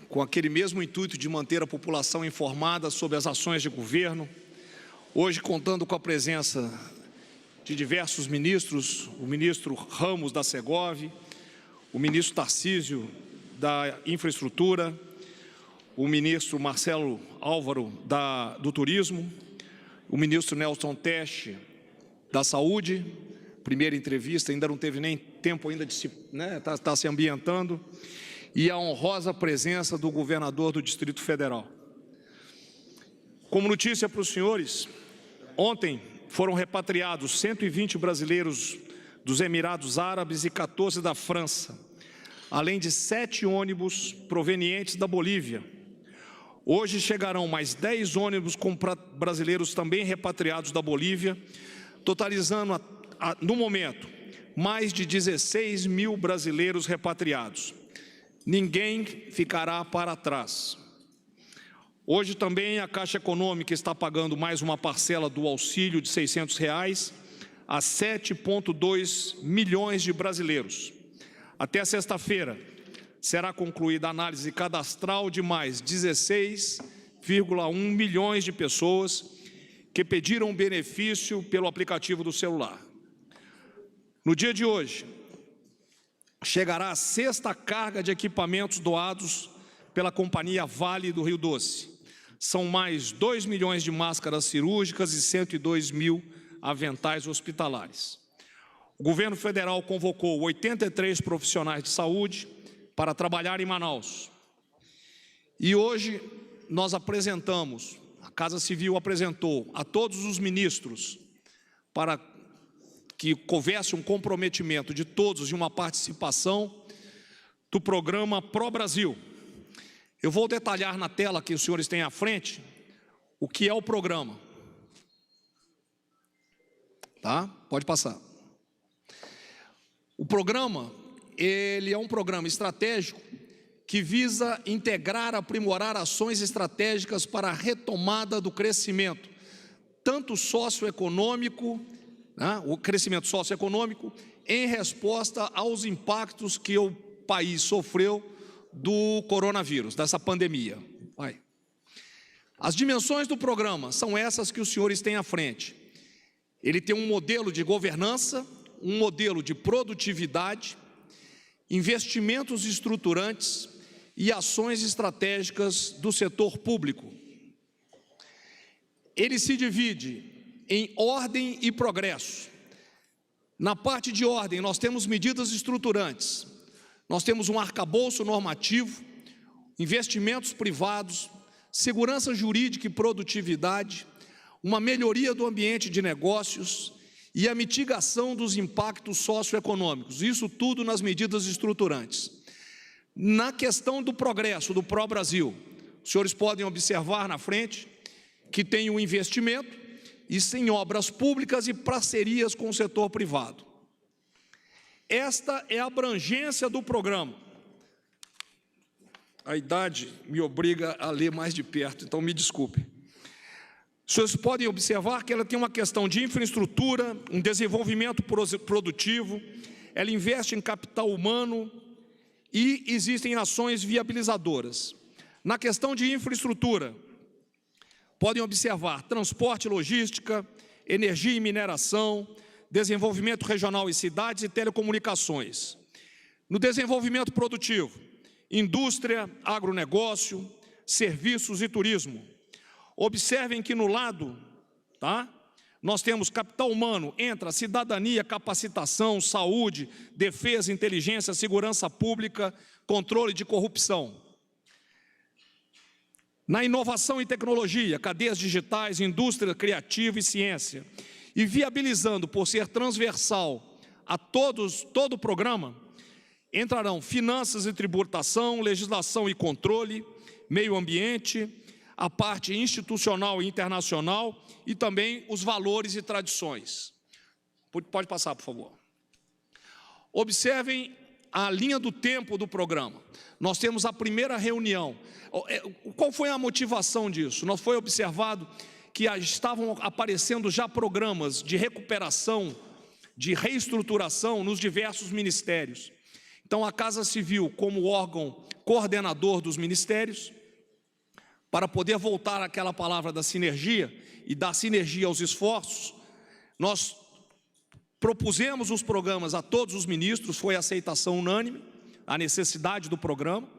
com aquele mesmo intuito de manter a população informada sobre as ações de governo, hoje contando com a presença de diversos ministros, o ministro Ramos da Segov, o ministro Tarcísio da Infraestrutura, o ministro Marcelo Álvaro do Turismo, o ministro Nelson Teche da Saúde, primeira entrevista, ainda não teve nem tempo ainda de se, tá se ambientando, e a honrosa presença do governador do Distrito Federal. Como notícia para os senhores, ontem foram repatriados 120 brasileiros dos Emirados Árabes e 14 da França, além de 7 ônibus provenientes da Bolívia. Hoje chegarão mais 10 ônibus com brasileiros também repatriados da Bolívia, totalizando, no momento, mais de 16 mil brasileiros repatriados. Ninguém ficará para trás. Hoje também a Caixa Econômica está pagando mais uma parcela do auxílio de R$ 600 a 7,2 milhões de brasileiros. Até sexta-feira será concluída a análise cadastral de mais 16,1 milhões de pessoas que pediram benefício pelo aplicativo do celular. No dia de hoje, chegará a 6ª carga de equipamentos doados pela Companhia Vale do Rio Doce. São mais 2 milhões de máscaras cirúrgicas e 102 mil aventais hospitalares. O governo federal convocou 83 profissionais de saúde para trabalhar em Manaus. E hoje nós apresentamos, a Casa Civil apresentou a todos os ministros para que houvesse um comprometimento de todos de uma participação do programa Pro Brasil. Eu vou detalhar na tela que os senhores têm à frente o que é o programa. Tá? Pode passar. O programa, ele é um programa estratégico que visa integrar, aprimorar ações estratégicas para a retomada do crescimento, tanto socioeconômico, o crescimento socioeconômico, em resposta aos impactos que o país sofreu do coronavírus, dessa pandemia. As dimensões do programa são essas que os senhores têm à frente. Ele tem um modelo de governança, um modelo de produtividade, investimentos estruturantes e ações estratégicas do setor público. Ele se divide em ordem e progresso. Na parte de ordem, nós temos medidas estruturantes, nós temos um arcabouço normativo, investimentos privados, segurança jurídica e produtividade, uma melhoria do ambiente de negócios e a mitigação dos impactos socioeconômicos, isso tudo nas medidas estruturantes. Na questão do progresso, do Pro Brasil, os senhores podem observar na frente que tem um investimento, isso em obras públicas e parcerias com o setor privado. Esta é a abrangência do programa. A idade me obriga a ler mais de perto, então me desculpe. Vocês podem observar que ela tem uma questão de infraestrutura, um desenvolvimento produtivo, ela investe em capital humano e existem ações viabilizadoras. Na questão de infraestrutura, podem observar transporte e logística, energia e mineração, desenvolvimento regional em cidades e telecomunicações. No desenvolvimento produtivo, indústria, agronegócio, serviços e turismo. Observem que no lado, nós temos capital humano, entra cidadania, capacitação, saúde, defesa, inteligência, segurança pública, controle de corrupção. Na inovação e tecnologia, cadeias digitais, indústria criativa e ciência. E viabilizando, por ser transversal a todo o programa, entrarão finanças e tributação, legislação e controle, meio ambiente, a parte institucional e internacional e também os valores e tradições. Pode passar, por favor. Observem a linha do tempo do programa. Nós temos a primeira reunião. Qual foi a motivação disso? Nós foi observado que estavam aparecendo já programas de recuperação, de reestruturação nos diversos ministérios. Então, a Casa Civil, como órgão coordenador dos ministérios, para poder voltar àquela palavra da sinergia e dar sinergia aos esforços. Nós propusemos os programas a todos os ministros, foi aceitação unânime a necessidade do programa,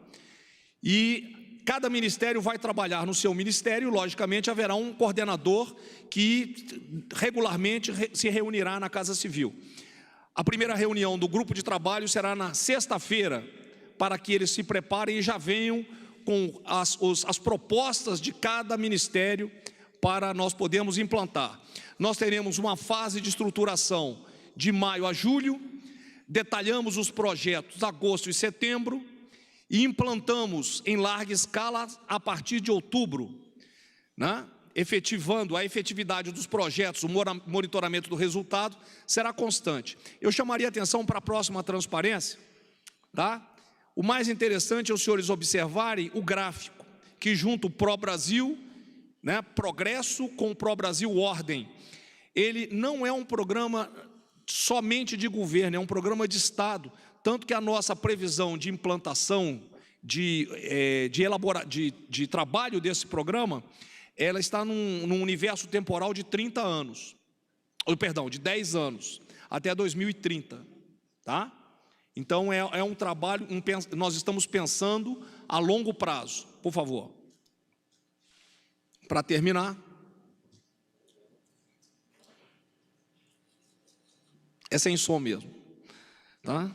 e cada ministério vai trabalhar no seu ministério. Logicamente haverá um coordenador que regularmente se reunirá na Casa Civil. A primeira reunião do grupo de trabalho será na sexta-feira, para que eles se preparem e já venham com as propostas de cada ministério para nós podermos implantar. Nós teremos uma fase de estruturação de maio a julho, detalhamos os projetos agosto e setembro e implantamos em larga escala a partir de outubro, né? Efetivando a efetividade dos projetos, o monitoramento do resultado será constante. Eu chamaria atenção para a próxima transparência, tá? O mais interessante é os senhores observarem o gráfico, que junta o Pró-Brasil, né, Progresso com o Pró-Brasil Ordem. Ele não é um programa somente de governo, é um programa de Estado, tanto que a nossa previsão de implantação, de trabalho desse programa, ela está num universo temporal de 30 anos, de 10 anos, até 2030, tá? Então é um trabalho, nós estamos pensando a longo prazo. Por favor. Para terminar, é sem som mesmo, tá?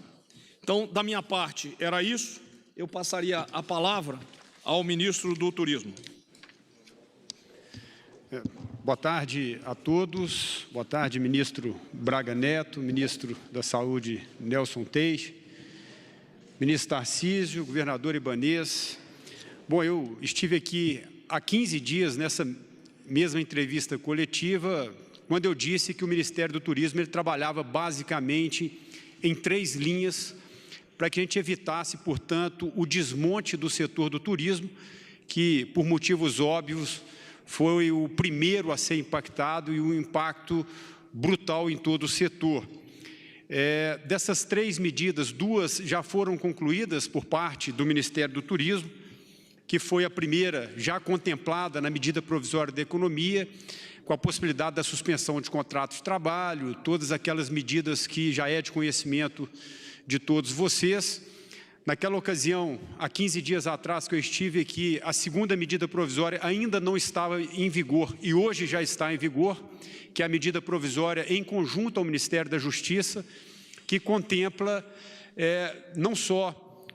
Então, da minha parte, era isso. Eu passaria a palavra ao ministro do Turismo. Boa tarde a todos. Boa tarde, ministro Braga Neto, ministro da Saúde Nelson Teich, ministro Tarcísio, governador Ibanez. Bom, eu estive aqui há 15 dias nessa mesma entrevista coletiva, quando eu disse que o Ministério do Turismo ele trabalhava basicamente em 3 linhas para que a gente evitasse, portanto, o desmonte do setor do turismo, que, por motivos óbvios, foi o primeiro a ser impactado e um impacto brutal em todo o setor. Dessas 3 medidas, 2 já foram concluídas por parte do Ministério do Turismo, que foi a primeira já contemplada na medida provisória da economia, com a possibilidade da suspensão de contratos de trabalho, todas aquelas medidas que já é de conhecimento de todos vocês. Naquela ocasião, há 15 dias atrás que eu estive aqui, a segunda medida provisória ainda não estava em vigor e hoje já está em vigor, que é a medida provisória em conjunto ao Ministério da Justiça, que contempla não só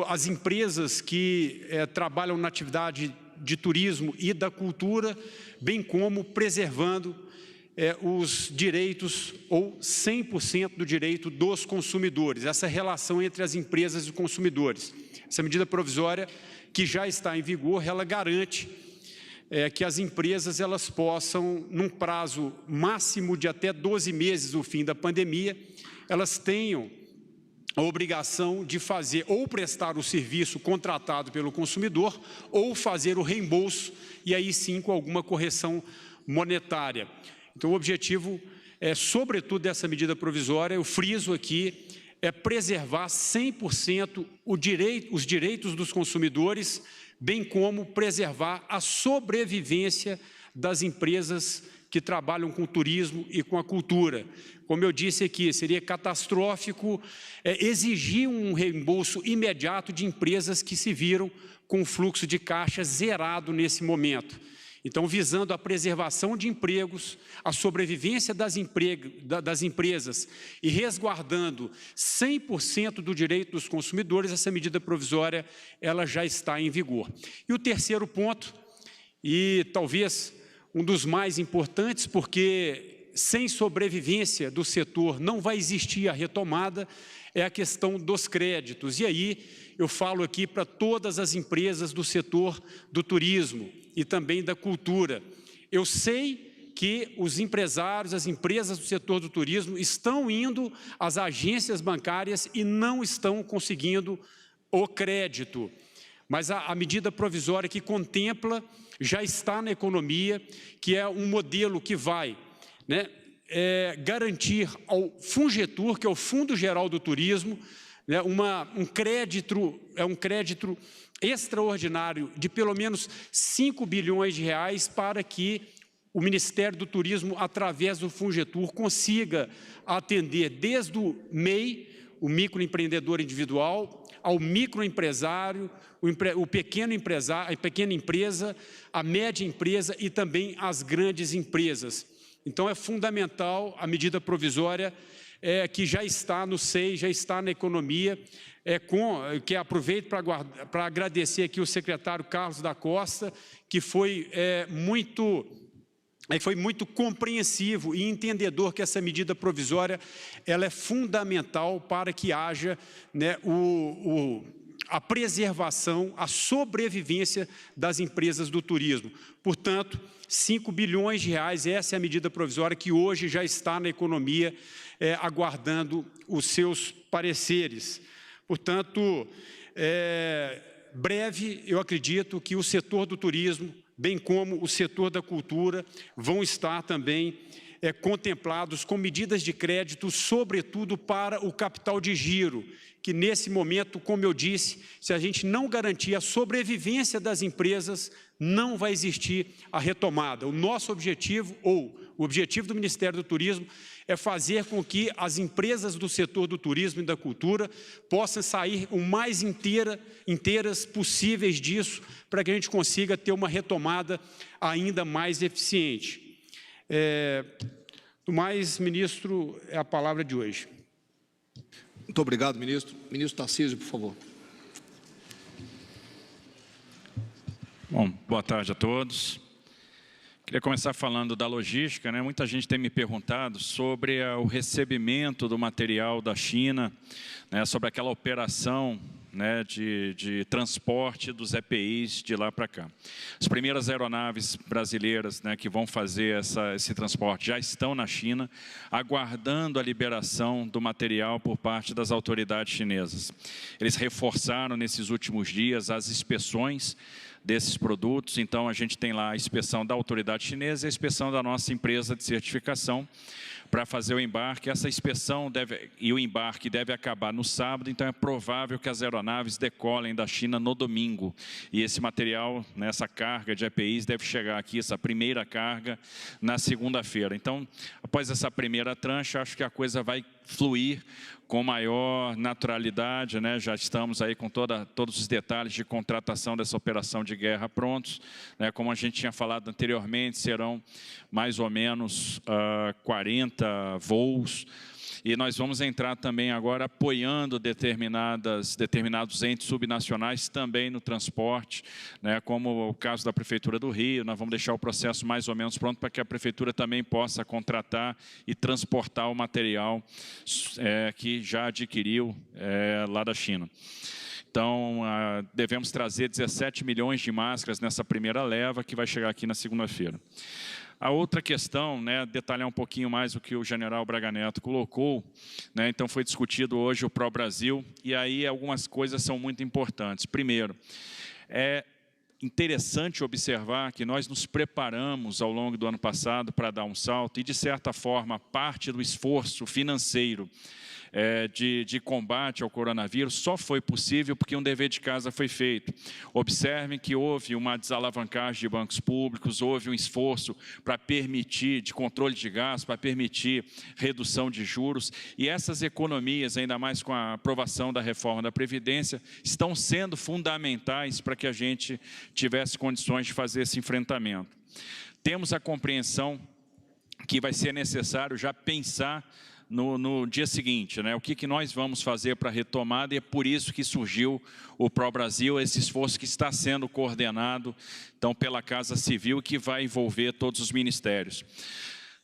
as empresas que trabalham na atividade de turismo e da cultura, bem como preservando os direitos ou 100% do direito dos consumidores, essa relação entre as empresas e os consumidores. Essa medida provisória que já está em vigor, ela garante que as empresas elas possam, num prazo máximo de até 12 meses do fim da pandemia, elas tenham a obrigação de fazer ou prestar o serviço contratado pelo consumidor ou fazer o reembolso, e aí sim com alguma correção monetária. Então, o objetivo, sobretudo dessa medida provisória, eu friso aqui, é preservar 100% os direitos dos consumidores, bem como preservar a sobrevivência das empresas que trabalham com o turismo e com a cultura. Como eu disse aqui, seria catastrófico exigir um reembolso imediato de empresas que se viram com o fluxo de caixa zerado nesse momento. Então, visando a preservação de empregos, a sobrevivência das empresas e resguardando 100% do direito dos consumidores, essa medida provisória ela já está em vigor. E o terceiro ponto, e talvez um dos mais importantes, porque sem sobrevivência do setor não vai existir a retomada, é a questão dos créditos. E aí eu falo aqui para todas as empresas do setor do turismo e também da cultura. Eu sei que os empresários, as empresas do setor do turismo estão indo às agências bancárias e não estão conseguindo o crédito. Mas a medida provisória que contempla já está na economia, que é um modelo que vai garantir ao Fungetur, que é o Fundo Geral do Turismo, né, um crédito extraordinário de pelo menos 5 bilhões de reais para que o Ministério do Turismo, através do Fungetur, consiga atender desde o MEI, o microempreendedor individual, ao microempresário, o pequeno empresário, a pequena empresa, a média empresa e também as grandes empresas. Então, é fundamental a medida provisória que já está no SEI, já está na economia, que aproveito para agradecer aqui o secretário Carlos da Costa, que foi muito compreensivo e entendedor que essa medida provisória ela é fundamental para que haja, né, a preservação, a sobrevivência das empresas do turismo. Portanto, 5 bilhões de reais, essa é a medida provisória que hoje já está na economia, aguardando os seus pareceres. Portanto, breve, eu acredito que o setor do turismo, bem como o setor da cultura, vão estar também contemplados com medidas de crédito, sobretudo para o capital de giro, que nesse momento, como eu disse, se a gente não garantir a sobrevivência das empresas, não vai existir a retomada. O nosso objetivo, ou o objetivo do Ministério do Turismo, é fazer com que as empresas do setor do turismo e da cultura possam sair o mais inteiras possíveis disso, para que a gente consiga ter uma retomada ainda mais eficiente. No mais, ministro, é a palavra de hoje. Muito obrigado, ministro. Ministro Tarcísio, por favor. Bom, boa tarde a todos. Queria começar falando da logística, né? Muita gente tem me perguntado sobre o recebimento do material da China, né? Sobre aquela operação, né, de transporte dos EPIs de lá para cá. As primeiras aeronaves brasileiras, né, que vão fazer esse transporte já estão na China, aguardando a liberação do material por parte das autoridades chinesas. Eles reforçaram nesses últimos dias as inspeções desses produtos, então a gente tem lá a inspeção da autoridade chinesa e a inspeção da nossa empresa de certificação para fazer o embarque. Essa inspeção e o embarque deve acabar no sábado, então é provável que as aeronaves decolem da China no domingo. E esse material, essa carga de EPIs, deve chegar aqui, essa primeira carga, na segunda-feira. Então, após essa primeira tranche, acho que a coisa vai fluir com maior naturalidade, né? Já estamos aí com todos os detalhes de contratação dessa operação de guerra prontos, né? Como a gente tinha falado anteriormente, serão mais ou menos 40 voos, e nós vamos entrar também agora apoiando determinados entes subnacionais também no transporte, né, como o caso da Prefeitura do Rio. Nós vamos deixar o processo mais ou menos pronto para que a Prefeitura também possa contratar e transportar o material que já adquiriu lá da China. Então, devemos trazer 17 milhões de máscaras nessa primeira leva, que vai chegar aqui na segunda-feira. A outra questão, né, detalhar um pouquinho mais o que o general Braga Neto colocou, né, então foi discutido hoje o Pró-Brasil, e aí algumas coisas são muito importantes. Primeiro, é interessante observar que nós nos preparamos ao longo do ano passado para dar um salto, e de certa forma, parte do esforço financeiro de combate ao coronavírus só foi possível porque um dever de casa foi feito. Observem que houve uma desalavancagem de bancos públicos, houve um esforço para permitir, de controle de gastos, para permitir redução de juros, e essas economias, ainda mais com a aprovação da reforma da Previdência, estão sendo fundamentais para que a gente tivesse condições de fazer esse enfrentamento. Temos a compreensão que vai ser necessário já pensar no dia seguinte, né? O que nós vamos fazer para a retomada, e é por isso que surgiu o Pró-Brasil, esse esforço que está sendo coordenado, então, pela Casa Civil, que vai envolver todos os ministérios.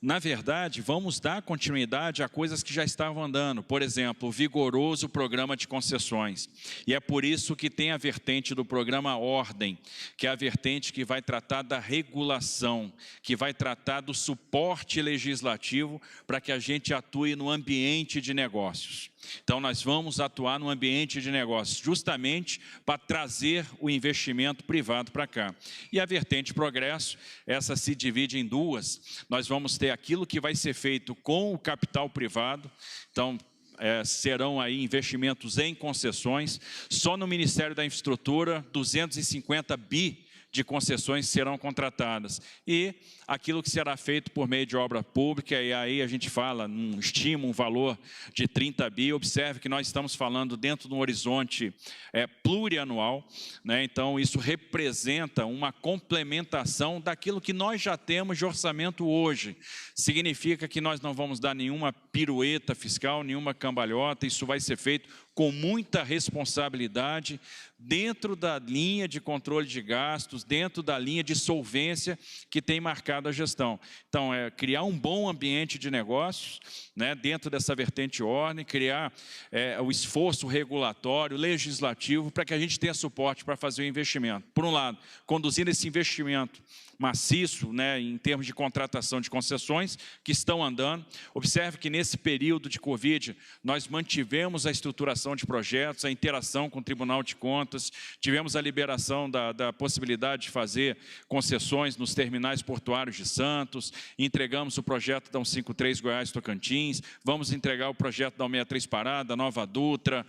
Na verdade, vamos dar continuidade a coisas que já estavam andando. Por exemplo, o vigoroso programa de concessões. E é por isso que tem a vertente do programa Ordem, que é a vertente que vai tratar da regulação, que vai tratar do suporte legislativo para que a gente atue no ambiente de negócios. Então, nós vamos atuar no ambiente de negócios, justamente para trazer o investimento privado para cá. E a vertente progresso, essa se divide em duas. Nós vamos ter aquilo que vai ser feito com o capital privado. Então, serão aí investimentos em concessões. Só no Ministério da Infraestrutura, 250 bi de concessões serão contratadas. E aquilo que será feito por meio de obra pública, e aí a gente fala, estima um valor de 30 bi, observe que nós estamos falando dentro de um horizonte plurianual, né? Então isso representa uma complementação daquilo que nós já temos de orçamento hoje. Significa que nós não vamos dar nenhuma pirueta fiscal, nenhuma cambalhota, isso vai ser feito com muita responsabilidade, dentro da linha de controle de gastos, dentro da linha de solvência que tem marcado a gestão. Então, criar um bom ambiente de negócios, né, dentro dessa vertente ordem, criar o esforço regulatório, legislativo, para que a gente tenha suporte para fazer o investimento. Por um lado, conduzindo esse investimento maciço, né, em termos de contratação de concessões, que estão andando. Observe que nesse período de Covid, nós mantivemos a estruturação de projetos, a interação com o Tribunal de Contas, tivemos a liberação da possibilidade de fazer concessões nos terminais portuários de Santos, entregamos o projeto da 153 Goiás-Tocantins, vamos entregar o projeto da 163 Pará, da Nova Dutra,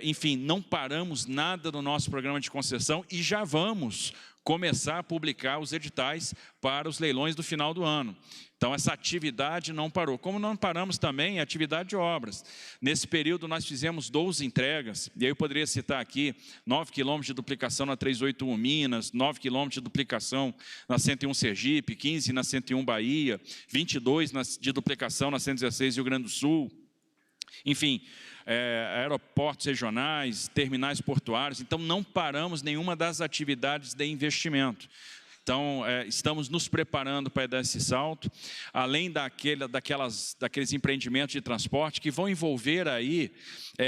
enfim, não paramos nada no nosso programa de concessão e já vamos começar a publicar os editais para os leilões do final do ano. Então, essa atividade não parou. Como não paramos também a atividade de obras. Nesse período, nós fizemos 12 entregas, e aí eu poderia citar aqui 9 quilômetros de duplicação na 381 Minas, 9 quilômetros de duplicação na 101 Sergipe, 15 na 101 Bahia, 22 de duplicação na 116 Rio Grande do Sul. Enfim, aeroportos regionais, terminais portuários. Então, não paramos nenhuma das atividades de investimento. Então, estamos nos preparando para dar esse salto, além daqueles empreendimentos de transporte que vão envolver aí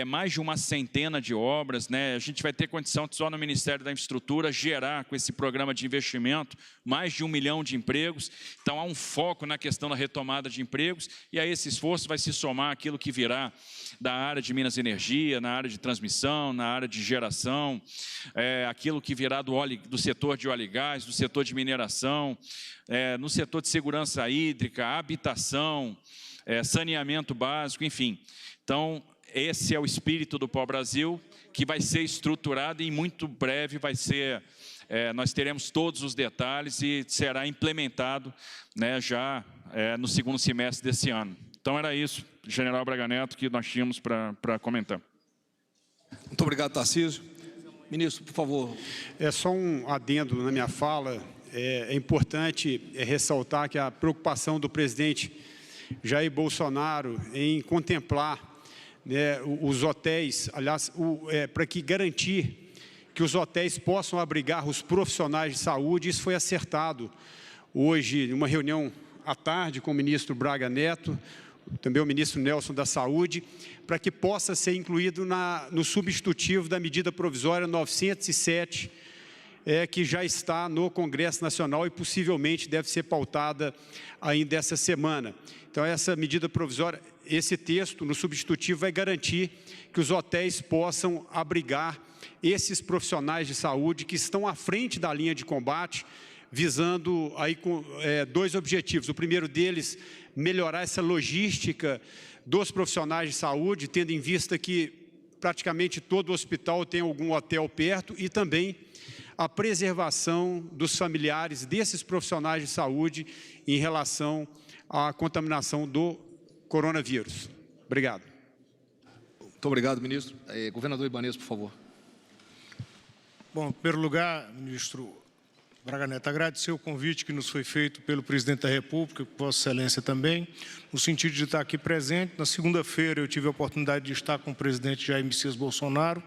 mais de uma centena de obras, né? A gente vai ter condição de, só no Ministério da Infraestrutura, gerar com esse programa de investimento mais de 1 milhão de empregos. Então, há um foco na questão da retomada de empregos, e aí esse esforço vai se somar àquilo que virá da área de Minas e Energia, na área de transmissão, na área de geração, aquilo que virá do setor de óleo e gás, do setor de mineração, no setor de segurança hídrica, habitação, saneamento básico, enfim. Então, esse é o espírito do Pau-Brasil, que vai ser estruturado e em muito breve vai ser, nós teremos todos os detalhes e será implementado, né, já no segundo semestre desse ano. Então, era isso, General Braga Neto, que nós tínhamos para comentar. Muito obrigado, Tarcísio. Ministro, por favor. Só um adendo na minha fala. É importante ressaltar que a preocupação do presidente Jair Bolsonaro em contemplar, né, os hotéis, aliás, para que garantir que os hotéis possam abrigar os profissionais de saúde, isso foi acertado hoje, numa reunião à tarde com o ministro Braga Neto, também o ministro Nelson da Saúde, para que possa ser incluído no substitutivo da medida provisória 907, que já está no Congresso Nacional e possivelmente deve ser pautada ainda essa semana. Então, essa medida provisória, esse texto no substitutivo vai garantir que os hotéis possam abrigar esses profissionais de saúde que estão à frente da linha de combate, visando aí dois objetivos. O primeiro deles, melhorar essa logística dos profissionais de saúde, tendo em vista que praticamente todo hospital tem algum hotel perto, e também a preservação dos familiares desses profissionais de saúde em relação à contaminação do coronavírus. Obrigado. Muito obrigado, ministro. Governador Ibanez, por favor. Bom, em primeiro lugar, ministro Braga Neto, agradecer o convite que nos foi feito pelo presidente da República, Vossa Excelência também, no sentido de estar aqui presente. Na segunda-feira eu tive a oportunidade de estar com o presidente Jair Messias Bolsonaro,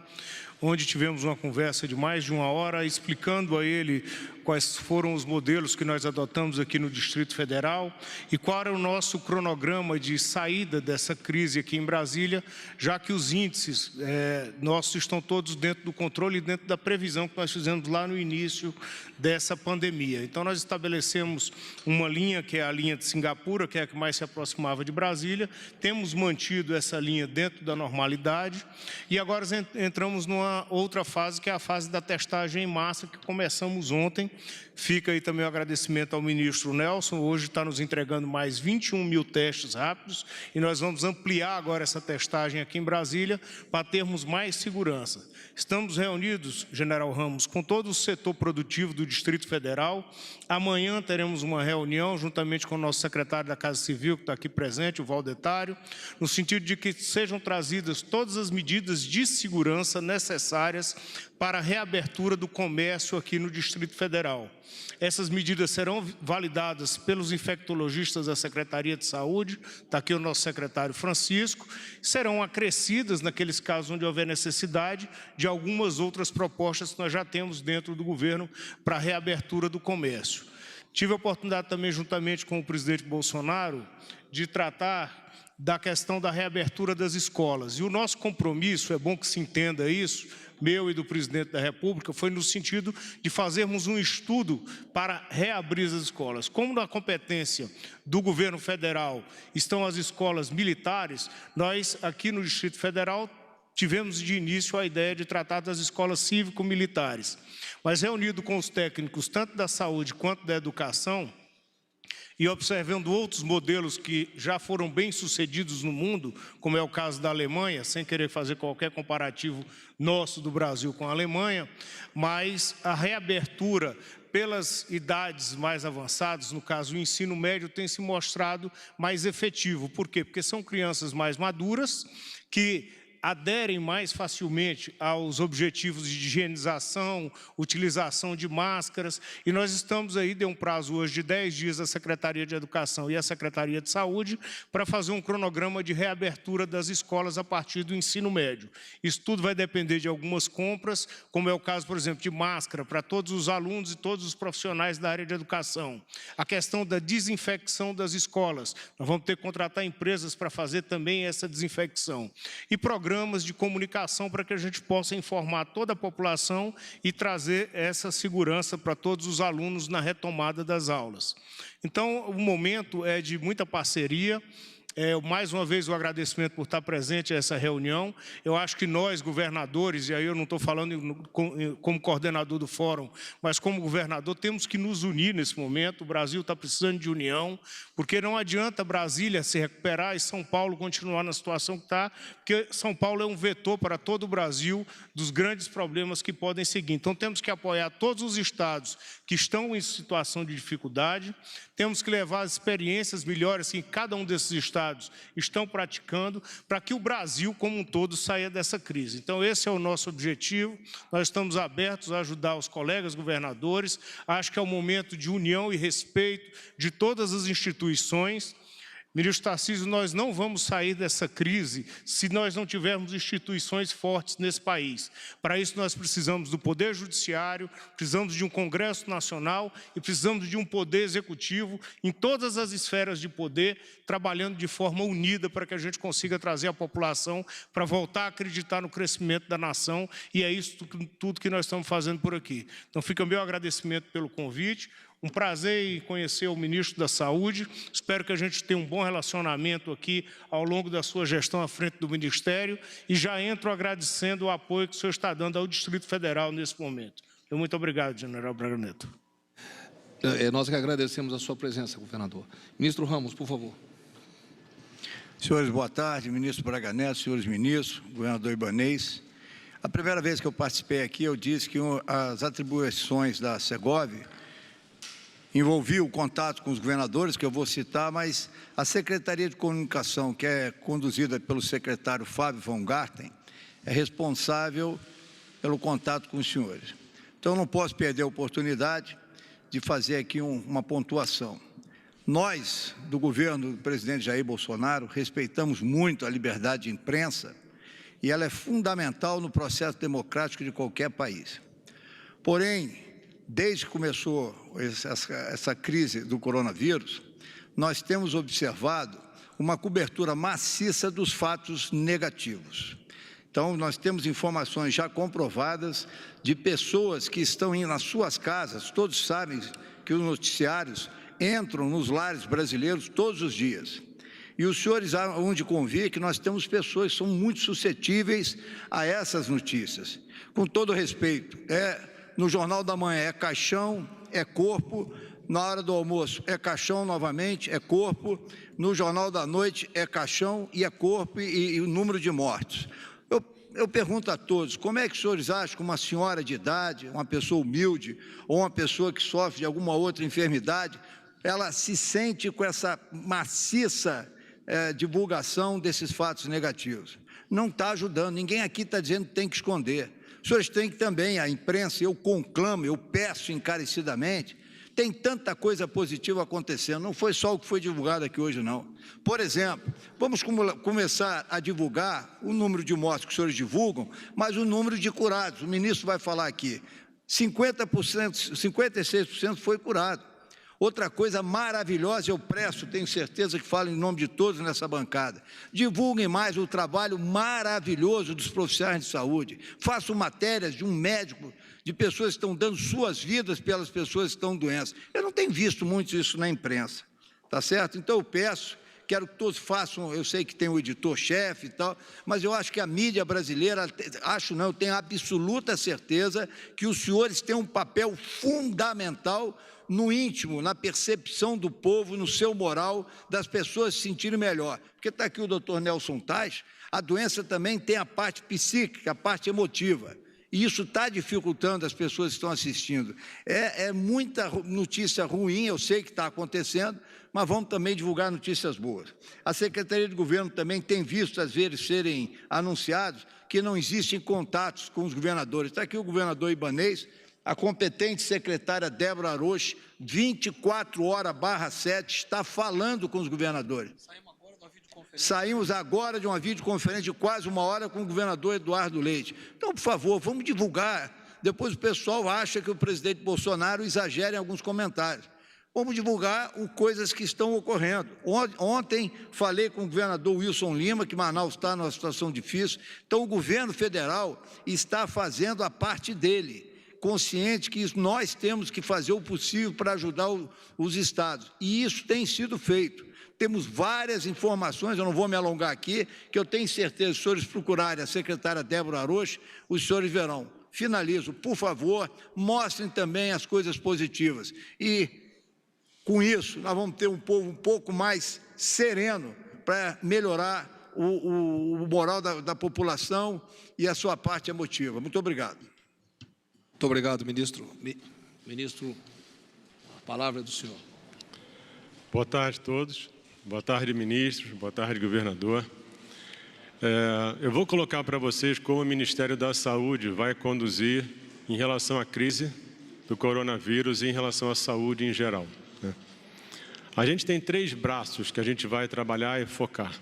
onde tivemos uma conversa de mais de 1 hora, explicando a ele quais foram os modelos que nós adotamos aqui no Distrito Federal e qual era o nosso cronograma de saída dessa crise aqui em Brasília, já que os índices nossos estão todos dentro do controle e dentro da previsão que nós fizemos lá no início dessa pandemia. Então, nós estabelecemos uma linha, que é a linha de Singapura, que é a que mais se aproximava de Brasília, temos mantido essa linha dentro da normalidade e agora entramos numa uma outra fase, que é a fase da testagem em massa, que começamos ontem. Fica aí também o agradecimento ao ministro Nelson, hoje está nos entregando mais 21 mil testes rápidos, e nós vamos ampliar agora essa testagem aqui em Brasília, para termos mais segurança. Estamos reunidos, general Ramos, com todo o setor produtivo do Distrito Federal. Amanhã teremos uma reunião, juntamente com o nosso secretário da Casa Civil, que está aqui presente, o Valdetário, no sentido de que sejam trazidas todas as medidas de segurança necessárias para a reabertura do comércio aqui no Distrito Federal. Essas medidas serão validadas pelos infectologistas da Secretaria de Saúde, está aqui o nosso secretário Francisco, serão acrescidas, naqueles casos onde houver necessidade, de algumas outras propostas que nós já temos dentro do governo para a reabertura do comércio. Tive a oportunidade também, juntamente com o presidente Bolsonaro, de tratar da questão da reabertura das escolas. E o nosso compromisso, é bom que se entenda isso, meu e do presidente da República, foi no sentido de fazermos um estudo para reabrir as escolas. Como na competência do governo federal estão as escolas militares, nós aqui no Distrito Federal tivemos de início a ideia de tratar das escolas cívico-militares. Mas reunido com os técnicos, tanto da saúde quanto da educação, e observando outros modelos que já foram bem-sucedidos no mundo, como é o caso da Alemanha, sem querer fazer qualquer comparativo nosso do Brasil com a Alemanha, mas a reabertura pelas idades mais avançadas, no caso o ensino médio, tem se mostrado mais efetivo. Por quê? Porque são crianças mais maduras, que aderem mais facilmente aos objetivos de higienização, utilização de máscaras, e nós estamos aí, deu um prazo hoje de 10 dias à Secretaria de Educação e à Secretaria de Saúde para fazer um cronograma de reabertura das escolas a partir do ensino médio. Isso tudo vai depender de algumas compras, como é o caso, por exemplo, de máscara para todos os alunos e todos os profissionais da área de educação. A questão da desinfecção das escolas. Nós vamos ter que contratar empresas para fazer também essa desinfecção. E programas de comunicação para que a gente possa informar toda a população e trazer essa segurança para todos os alunos na retomada das aulas. Então, o momento é de muita parceria. Mais uma vez, o agradecimento por estar presente a essa reunião. Eu acho que nós, governadores, e aí eu não estou falando como coordenador do fórum, mas como governador, temos que nos unir nesse momento. O Brasil está precisando de união, porque não adianta Brasília se recuperar e São Paulo continuar na situação que está, porque São Paulo é um vetor para todo o Brasil dos grandes problemas que podem seguir. Então, temos que apoiar todos os estados que estão em situação de dificuldade, temos que levar as experiências melhores que cada um desses estados estão praticando para que o Brasil como um todo saia dessa crise. Então, esse é o nosso objetivo. Nós estamos abertos a ajudar os colegas governadores. Acho que é um momento de união e respeito de todas as instituições. Ministro Tarcísio, nós não vamos sair dessa crise se nós não tivermos instituições fortes nesse país. Para isso, nós precisamos do Poder Judiciário, precisamos de um Congresso Nacional e precisamos de um Poder Executivo em todas as esferas de poder, trabalhando de forma unida para que a gente consiga trazer a população para voltar a acreditar no crescimento da nação, e é isso tudo que nós estamos fazendo por aqui. Então, fica o meu agradecimento pelo convite. Um prazer em conhecer o ministro da Saúde. Espero que a gente tenha um bom relacionamento aqui ao longo da sua gestão à frente do Ministério, e já entro agradecendo o apoio que o senhor está dando ao Distrito Federal nesse momento. Muito obrigado, general Braga Neto. Nós que agradecemos a sua presença, governador. Ministro Ramos, por favor. Senhores, boa tarde. Ministro Braga Neto, senhores ministros, governador Ibanez. A primeira vez que eu participei aqui, eu disse que as atribuições da Segovia envolvia o contato com os governadores, que eu vou citar, mas a Secretaria de Comunicação, que é conduzida pelo secretário Fábio von Garten, é responsável pelo contato com os senhores. Então, não posso perder a oportunidade de fazer aqui uma pontuação. Nós, do governo do presidente Jair Bolsonaro, respeitamos muito a liberdade de imprensa e ela é fundamental no processo democrático de qualquer país. Porém, desde que começou essa crise do coronavírus, nós temos observado uma cobertura maciça dos fatos negativos. Então, nós temos informações já comprovadas de pessoas que estão indo nas suas casas. Todos sabem que os noticiários entram nos lares brasileiros todos os dias. E os senhores hão de convir que nós temos pessoas que são muito suscetíveis a essas notícias. Com todo respeito, no Jornal da Manhã é caixão, é corpo, na hora do almoço é caixão novamente, é corpo, no Jornal da Noite é caixão e é corpo e o número de mortos. Eu pergunto a todos, como é que os senhores acham que uma senhora de idade, uma pessoa humilde ou uma pessoa que sofre de alguma outra enfermidade, ela se sente com essa maciça divulgação desses fatos negativos? Não está ajudando, ninguém aqui está dizendo que tem que esconder. Os senhores têm que também, a imprensa, eu conclamo, eu peço encarecidamente, tem tanta coisa positiva acontecendo, não foi só o que foi divulgado aqui hoje, não. Por exemplo, vamos começar a divulgar o número de mortes que os senhores divulgam, mas o número de curados. O ministro vai falar aqui, 50%, 56% foi curado. Outra coisa maravilhosa, eu presto, tenho certeza que falo em nome de todos nessa bancada. Divulguem mais o trabalho maravilhoso dos profissionais de saúde. Façam matérias de um médico, de pessoas que estão dando suas vidas pelas pessoas que estão doentes. Eu não tenho visto muito isso na imprensa, tá certo? Então eu peço, quero que todos façam, eu sei que tem o editor-chefe e tal, mas eu acho que a mídia brasileira, eu tenho absoluta certeza que os senhores têm um papel fundamental no íntimo, na percepção do povo, no seu moral, das pessoas se sentirem melhor. Porque está aqui o doutor Nelson Tais, a doença também tem a parte psíquica, a parte emotiva. E isso está dificultando as pessoas que estão assistindo. É muita notícia ruim, eu sei que está acontecendo, mas vamos também divulgar notícias boas. A Secretaria de Governo também tem visto, às vezes, serem anunciados que não existem contatos com os governadores. Está aqui o governador Ibanez, a competente secretária Débora Aroche, 24h/7, está falando com os governadores. Saímos agora de uma videoconferência de quase 1 hora com o governador Eduardo Leite. Então, por favor, vamos divulgar. Depois o pessoal acha que o presidente Bolsonaro exagera em alguns comentários. Vamos divulgar coisas que estão ocorrendo. Ontem falei com o governador Wilson Lima, que Manaus está numa situação difícil. Então, o governo federal está fazendo a parte dele, consciente que nós temos que fazer o possível para ajudar os estados. E isso tem sido feito. Temos várias informações, eu não vou me alongar aqui, que eu tenho certeza, se os senhores procurarem a secretária Débora Aroche, os senhores verão. Finalizo, por favor, mostrem também as coisas positivas. E, com isso, nós vamos ter um povo um pouco mais sereno para melhorar o moral da população e a sua parte emotiva. Muito obrigado. Muito obrigado, ministro. Ministro, a palavra é do senhor. Boa tarde a todos. Boa tarde, ministros. Boa tarde, governador. Eu vou colocar para vocês como o Ministério da Saúde vai conduzir em relação à crise do coronavírus e em relação à saúde em geral. A gente tem 3 braços que a gente vai trabalhar e focar.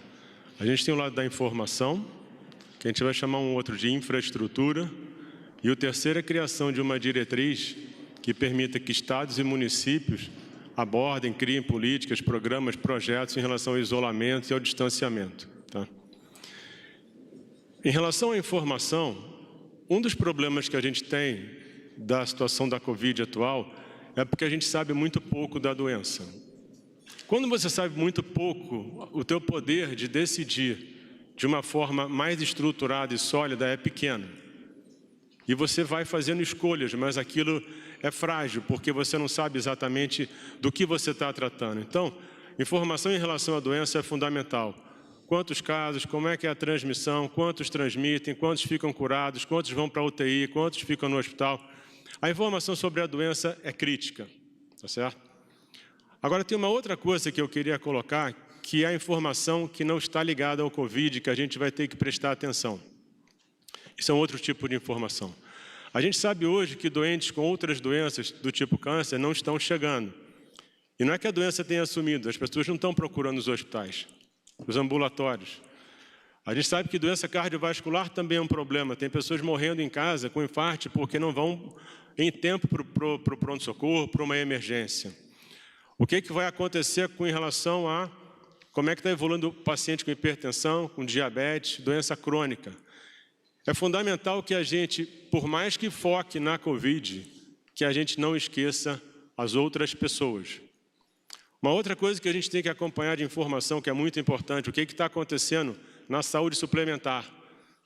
A gente tem o lado da informação, que a gente vai chamar um outro de infraestrutura, e o terceiro é a criação de uma diretriz que permita que estados e municípios abordem, criem políticas, programas, projetos em relação ao isolamento e ao distanciamento. Tá? Em relação à informação, um dos problemas que a gente tem da situação da Covid atual é porque a gente sabe muito pouco da doença. Quando você sabe muito pouco, o teu poder de decidir de uma forma mais estruturada e sólida é pequeno. E você vai fazendo escolhas, mas aquilo é frágil, porque você não sabe exatamente do que você está tratando. Então, informação em relação à doença é fundamental. Quantos casos, como é que é a transmissão, quantos transmitem, quantos ficam curados, quantos vão para a UTI, quantos ficam no hospital. A informação sobre a doença é crítica, tá certo? Agora, tem uma outra coisa que eu queria colocar, que é a informação que não está ligada ao Covid, que a gente vai ter que prestar atenção. Isso é um outro tipo de informação. A gente sabe hoje que doentes com outras doenças do tipo câncer não estão chegando. E não é que a doença tenha sumido, as pessoas não estão procurando os hospitais, os ambulatórios. A gente sabe que doença cardiovascular também é um problema. Tem pessoas morrendo em casa com infarto porque não vão em tempo para o pronto-socorro, para uma emergência. O que vai acontecer com em relação a como é que está evoluindo o paciente com hipertensão, com diabetes, doença crônica? É fundamental que a gente, por mais que foque na Covid, que a gente não esqueça as outras pessoas. Uma outra coisa que a gente tem que acompanhar de informação, que é muito importante, o que está acontecendo na saúde suplementar.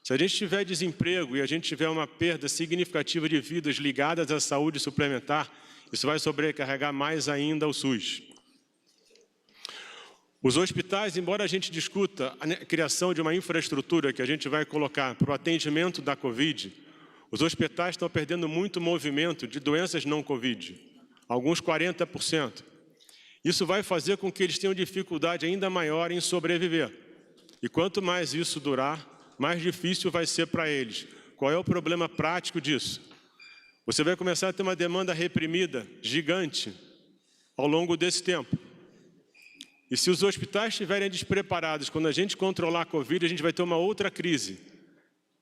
Se a gente tiver desemprego e a gente tiver uma perda significativa de vidas ligadas à saúde suplementar, isso vai sobrecarregar mais ainda o SUS. Os hospitais, embora a gente discuta a criação de uma infraestrutura que a gente vai colocar para o atendimento da Covid, os hospitais estão perdendo muito movimento de doenças não Covid, alguns 40%. Isso vai fazer com que eles tenham dificuldade ainda maior em sobreviver. E quanto mais isso durar, mais difícil vai ser para eles. Qual é o problema prático disso? Você vai começar a ter uma demanda reprimida gigante ao longo desse tempo. E se os hospitais estiverem despreparados, quando a gente controlar a Covid, a gente vai ter uma outra crise,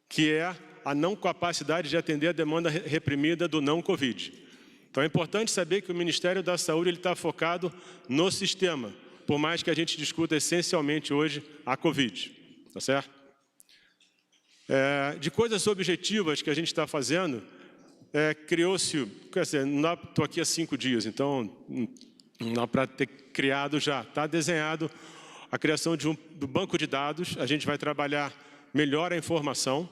que é a não capacidade de atender a demanda reprimida do não Covid. Então é importante saber que o Ministério da Saúde está focado no sistema, por mais que a gente discuta essencialmente hoje a Covid, tá certo? De coisas objetivas que a gente está fazendo, criou-se, quer dizer, estou aqui há 5 dias, então não dá para ter criado já, está desenhado a criação do banco de dados, a gente vai trabalhar melhor a informação,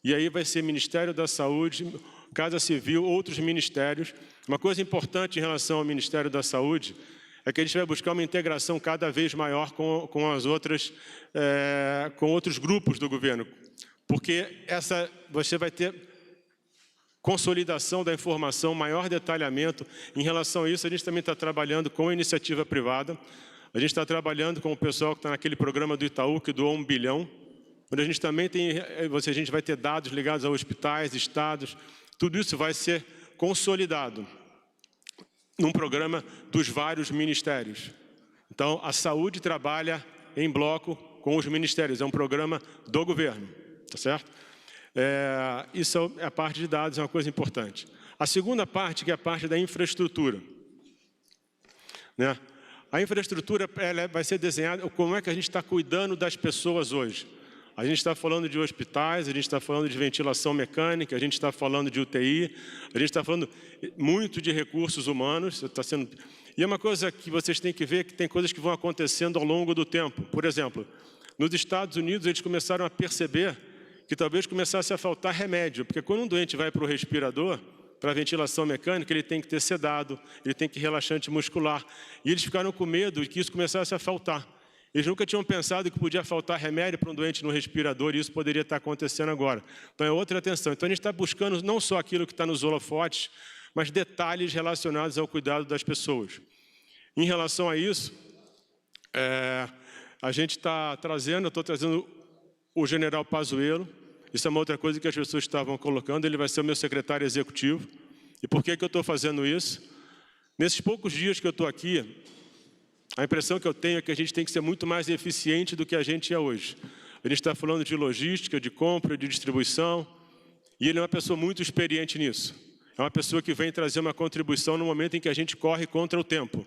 e aí vai ser Ministério da Saúde, Casa Civil, outros ministérios. Uma coisa importante em relação ao Ministério da Saúde é que a gente vai buscar uma integração cada vez maior com as outras, com outros grupos do governo, porque você vai ter consolidação da informação, maior detalhamento. Em relação a isso, a gente também está trabalhando com a iniciativa privada, a gente está trabalhando com o pessoal que está naquele programa do Itaú, que doou 1 bilhão, onde a gente também tem, a gente vai ter dados ligados a hospitais, estados, tudo isso vai ser consolidado num programa dos vários ministérios. Então, a saúde trabalha em bloco com os ministérios, é um programa do governo, tá certo? Isso é a parte de dados, é uma coisa importante. A segunda parte, que é a parte da infraestrutura, né? A infraestrutura ela vai ser desenhada, como é que a gente está cuidando das pessoas hoje. A gente está falando de hospitais, a gente está falando de ventilação mecânica, a gente está falando de UTI, a gente está falando muito de recursos humanos. E é uma coisa que vocês têm que ver, que tem coisas que vão acontecendo ao longo do tempo. Por exemplo, nos Estados Unidos, eles começaram a perceber que talvez começasse a faltar remédio, porque quando um doente vai para o respirador, para a ventilação mecânica, ele tem que ter sedado, ele tem que ter relaxante muscular. E eles ficaram com medo de que isso começasse a faltar. Eles nunca tinham pensado que podia faltar remédio para um doente no respirador, e isso poderia estar acontecendo agora. Então é outra atenção. Então a gente está buscando não só aquilo que está nos holofotes, mas detalhes relacionados ao cuidado das pessoas. Em relação a isso, a gente está trazendo, eu estou trazendo o general Pazuello. Isso é uma outra coisa que as pessoas estavam colocando, ele vai ser o meu secretário executivo. E por que eu estou fazendo isso? Nesses poucos dias que eu estou aqui, a impressão que eu tenho é que a gente tem que ser muito mais eficiente do que a gente é hoje. A gente está falando de logística, de compra, de distribuição, e ele é uma pessoa muito experiente nisso. É uma pessoa que vem trazer uma contribuição no momento em que a gente corre contra o tempo.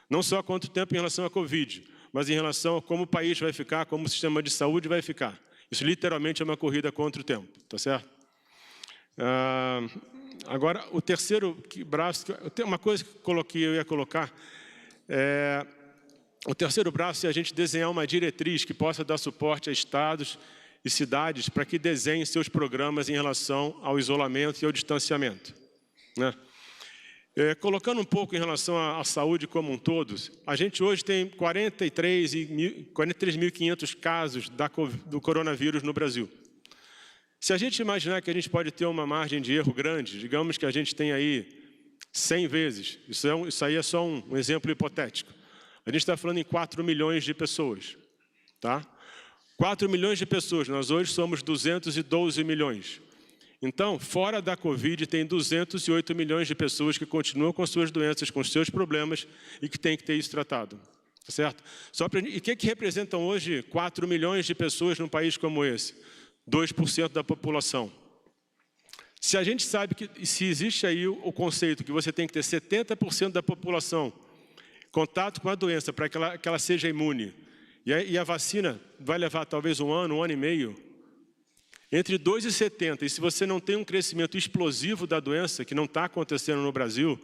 Não só contra o tempo em relação à Covid, mas em relação a como o país vai ficar, como o sistema de saúde vai ficar. Isso literalmente é uma corrida contra o tempo, tá certo? Agora, o terceiro braço, uma coisa que eu ia colocar, o terceiro braço é a gente desenhar uma diretriz que possa dar suporte a estados e cidades para que desenhem seus programas em relação ao isolamento e ao distanciamento, né? Colocando um pouco em relação à saúde como um todo, a gente hoje tem 43.500 casos do coronavírus no Brasil. Se a gente imaginar que a gente pode ter uma margem de erro grande, digamos que a gente tem aí 100 vezes, isso aí é só um exemplo hipotético. A gente está falando em 4 milhões de pessoas, tá? 4 milhões de pessoas, nós hoje somos 212 milhões. Então, fora da Covid, tem 208 milhões de pessoas que continuam com suas doenças, com seus problemas e que têm que ter isso tratado, tá certo? E o que representam hoje 4 milhões de pessoas num país como esse? 2% da população. Se a gente sabe que, se existe aí o conceito que você tem que ter 70% da população contato com a doença para que ela seja imune, e a vacina vai levar talvez um ano e meio, entre 2 e 70, e se você não tem um crescimento explosivo da doença, que não está acontecendo no Brasil,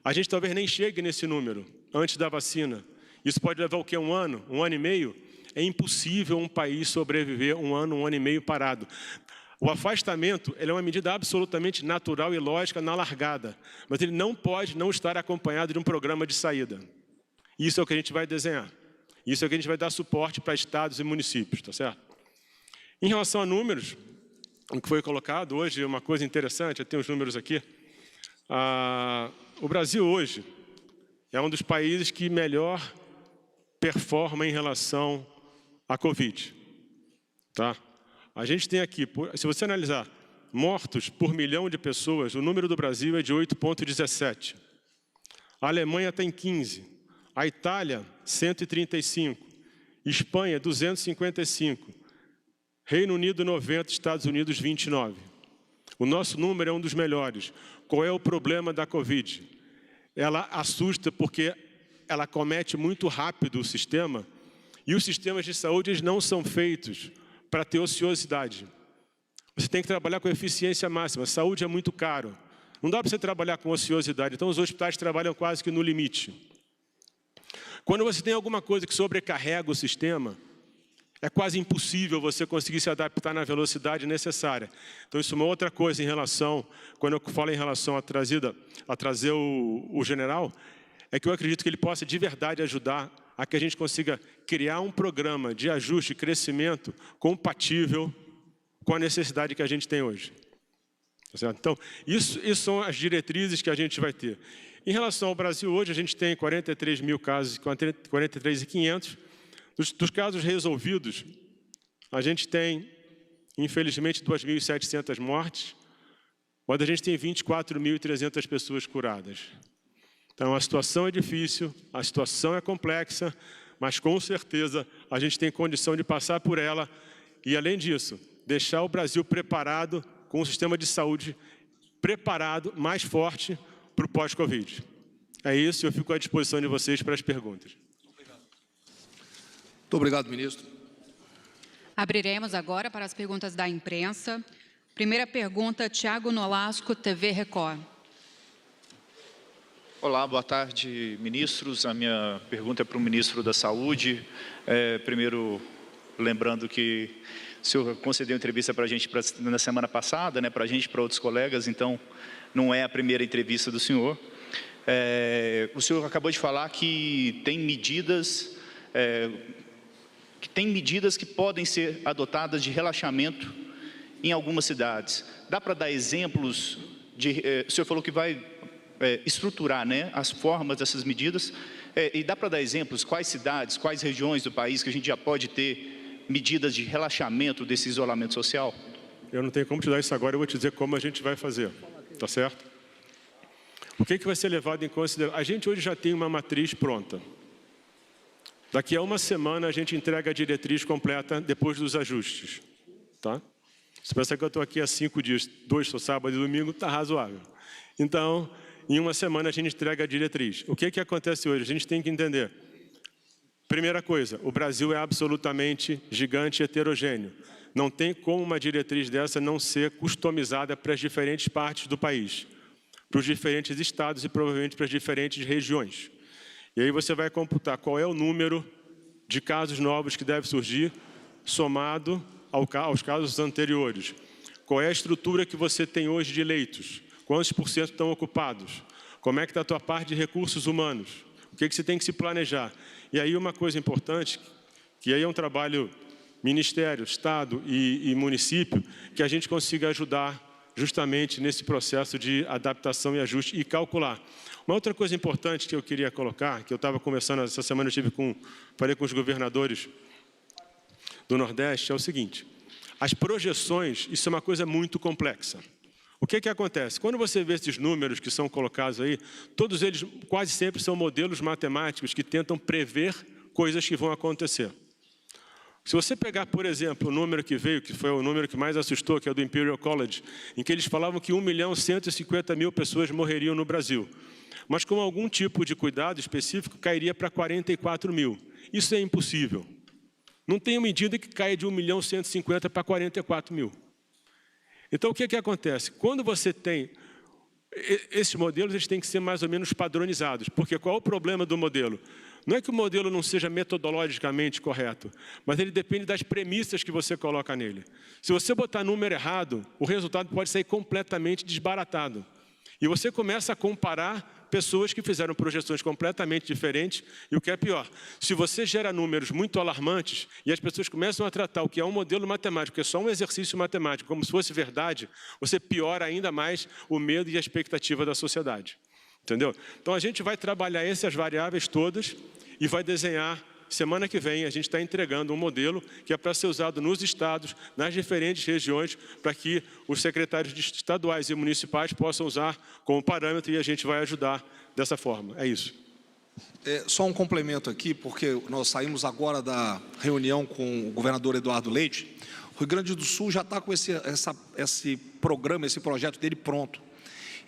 a gente talvez nem chegue nesse número. antes da vacina. Isso pode levar o quê? Um ano e meio? É impossível um país sobreviver um ano e meio parado. O afastamento ele é uma medida absolutamente natural e lógica na largada, mas ele não pode não estar acompanhado de um programa de saída. Isso é o que a gente vai desenhar. Isso é o que a gente vai dar suporte para estados e municípios, tá certo? Em relação a números, o que foi colocado hoje, uma coisa interessante, eu tenho os números aqui. O Brasil hoje é um dos países que melhor performa em relação à Covid. Tá? A gente tem aqui, se você analisar mortos por milhão de pessoas, o número do Brasil é de 8,17. A Alemanha tem 15. A Itália, 135. Espanha, 255. Reino Unido, 90. Estados Unidos, 29. O nosso número é um dos melhores. Qual é o problema da Covid? Ela assusta porque ela comete muito rápido o sistema e os sistemas de saúde eles não são feitos para ter ociosidade. Você tem que trabalhar com eficiência máxima. Saúde é muito caro. Não dá para você trabalhar com ociosidade. Então, os hospitais trabalham quase que no limite. Quando você tem alguma coisa que sobrecarrega o sistema, é quase impossível você conseguir se adaptar na velocidade necessária. Então, isso é uma outra coisa em relação, quando eu falo em relação a trazer o general, é que eu acredito que ele possa de verdade ajudar a que a gente consiga criar um programa de ajuste e crescimento compatível com a necessidade que a gente tem hoje. Tá certo? Então, isso são as diretrizes que a gente vai ter. Em relação ao Brasil, hoje a gente tem 43 mil casos, 43.500. Dos casos resolvidos, a gente tem, infelizmente, 2.700 mortes, mas a gente tem 24.300 pessoas curadas. Então, a situação é difícil, a situação é complexa, mas, com certeza, a gente tem condição de passar por ela e, além disso, deixar o Brasil preparado, com um sistema de saúde preparado, mais forte, para o pós-Covid. É isso, eu fico à disposição de vocês para as perguntas. Muito obrigado, ministro. Abriremos agora para as perguntas da imprensa. Primeira pergunta, Tiago Nolasco, TV Record. Olá, boa tarde, ministros. A minha pergunta é para o ministro da Saúde. Primeiro, lembrando que o senhor concedeu entrevista para a gente na semana passada, para a gente e para outros colegas, então não é a primeira entrevista do senhor. O senhor acabou de falar que tem medidas que podem ser adotadas de relaxamento em algumas cidades. Dá para dar exemplos? O senhor falou que vai estruturar as formas dessas medidas. E dá para dar exemplos? Quais cidades, quais regiões do país que a gente já pode ter medidas de relaxamento desse isolamento social? Eu não tenho como te dar isso agora, eu vou te dizer como a gente vai fazer. Tá certo? O que vai ser levado em consideração? A gente hoje já tem uma matriz pronta. Daqui a uma semana a gente entrega a diretriz completa depois dos ajustes. Tá? Se pensar que eu estou aqui há 5 dias, 2 só sábado e domingo, está razoável. Então, em uma semana a gente entrega a diretriz. O que acontece hoje? A gente tem que entender. Primeira coisa, o Brasil é absolutamente gigante e heterogêneo. Não tem como uma diretriz dessa não ser customizada para as diferentes partes do país, para os diferentes estados e provavelmente para as diferentes regiões. E aí você vai computar qual é o número de casos novos que deve surgir, somado aos casos anteriores. Qual é a estrutura que você tem hoje de leitos? Quantos % estão ocupados? Como é que está a tua parte de recursos humanos? O que você tem que se planejar? E aí uma coisa importante, que aí é um trabalho Ministério, Estado e município, que a gente consiga ajudar justamente nesse processo de adaptação e ajuste e calcular. Uma outra coisa importante que eu queria colocar, que eu estava conversando essa semana, falei com os governadores do Nordeste, é o seguinte: as projeções, isso é uma coisa muito complexa. O que acontece? Quando você vê esses números que são colocados aí, todos eles quase sempre são modelos matemáticos que tentam prever coisas que vão acontecer. Se você pegar, por exemplo, o número que veio, que foi o número que mais assustou, que é o do Imperial College, em que eles falavam que 1.150.000 pessoas morreriam no Brasil. Mas com algum tipo de cuidado específico, cairia para 44 mil. Isso é impossível. Não tem medida que caia de 1.150.000 para 44 mil. Então, o que acontece? Quando você tem esses modelos eles têm que ser mais ou menos padronizados, porque qual é o problema do modelo? Não é que o modelo não seja metodologicamente correto, mas ele depende das premissas que você coloca nele. Se você botar número errado, o resultado pode sair completamente desbaratado. E você começa a comparar pessoas que fizeram projeções completamente diferentes, e o que é pior, se você gera números muito alarmantes e as pessoas começam a tratar o que é um modelo matemático, que é só um exercício matemático, como se fosse verdade, você piora ainda mais o medo e a expectativa da sociedade. Entendeu? Então, a gente vai trabalhar essas variáveis todas e vai desenhar. Semana que vem, a gente está entregando um modelo que é para ser usado nos estados, nas diferentes regiões, para que os secretários estaduais e municipais possam usar como parâmetro e a gente vai ajudar dessa forma. É isso. Só um complemento aqui, porque nós saímos agora da reunião com o governador Eduardo Leite. O Rio Grande do Sul já está com esse programa, esse projeto dele pronto.